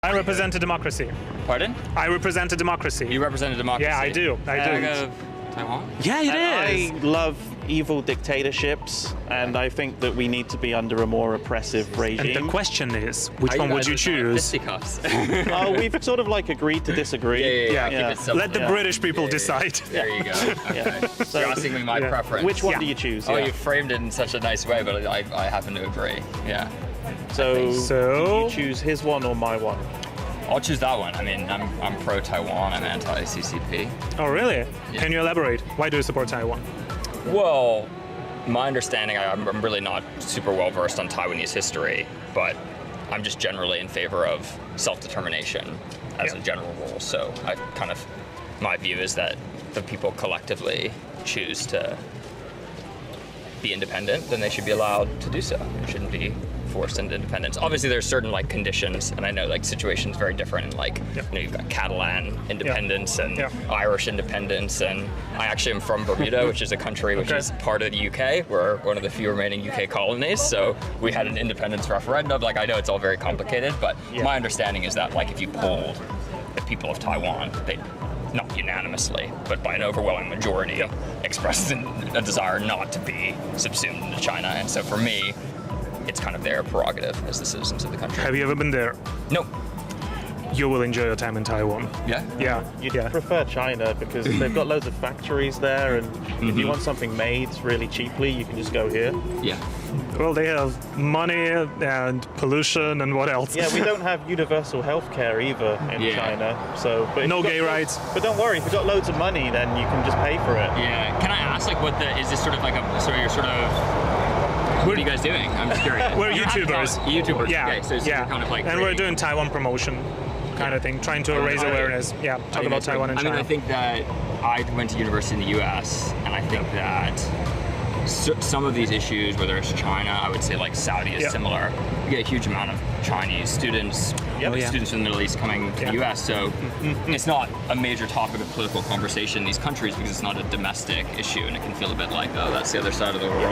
I represent a democracy. Pardon? I represent a democracy. You represent a democracy? Yeah, I do. Of Taiwan? Yeah, it is. I love evil dictatorships, and I think that we need to be under a more oppressive And regime. the question is, which one would you choose? Fisticuffs. We've sort of like agreed to disagree. Yeah. Keep it simple. Let the British people decide. There you go. Okay. So, You're asking me my preference. which one Yeah. do you choose? Oh, Yeah. you framed it in such a nice way, but I happen to agree. Yeah. So, So- you choose his one or my one? I'll choose that one. I mean, I'm pro-Taiwan. I'm anti-CCP. Oh, really? Yeah. Can you elaborate? Why do you support Taiwan? Well, my understanding, I'm really not super well versed on Taiwanese history, but I'm just generally in favor of self-determination as a general rule. So my view is that the people collectively choose to be independent, then they should be allowed to do so. It shouldn't be forced into independence. Obviously, there's certain conditions, and I know situations very different. You've got Catalan independence and Irish independence, and I actually am from Bermuda, which is a country which is part of the UK. We're one of the few remaining UK colonies, so we had an independence referendum. I know it's all very complicated, but my understanding is that if you polled the people of Taiwan, they not unanimously, but by an overwhelming majority, expressed a desire not to be subsumed into China. And so for me, it's kind of their prerogative as the citizens of the country. Have you ever been there? No. You will enjoy your time in Taiwan. Yeah? Yeah. You'd Yeah. prefer China because they've got loads of factories there, and if you want something made really cheaply, you can just go here. Yeah. Well, they have money and pollution and what else? Yeah, we don't have universal healthcare either in China. So, but No gay rights. But don't worry, if you've got loads of money, then you can just pay for it. Yeah. Can I ask, is this sort of what are you guys doing? I'm just curious. We're YouTubers. YouTubers. Yeah. Okay, so yeah. kind of and we're doing Taiwan promotion kind of thing, trying to raise awareness. Yeah, talk about Taiwan and China. I think that I went to university in the US, and I think that some of these issues, whether it's China, I would say Saudi is similar. You get a huge amount of Chinese students, students from the Middle East coming to the US, so it's not a major topic of political conversation in these countries because it's not a domestic issue, and it can feel a bit like, oh, that's the other side of the world.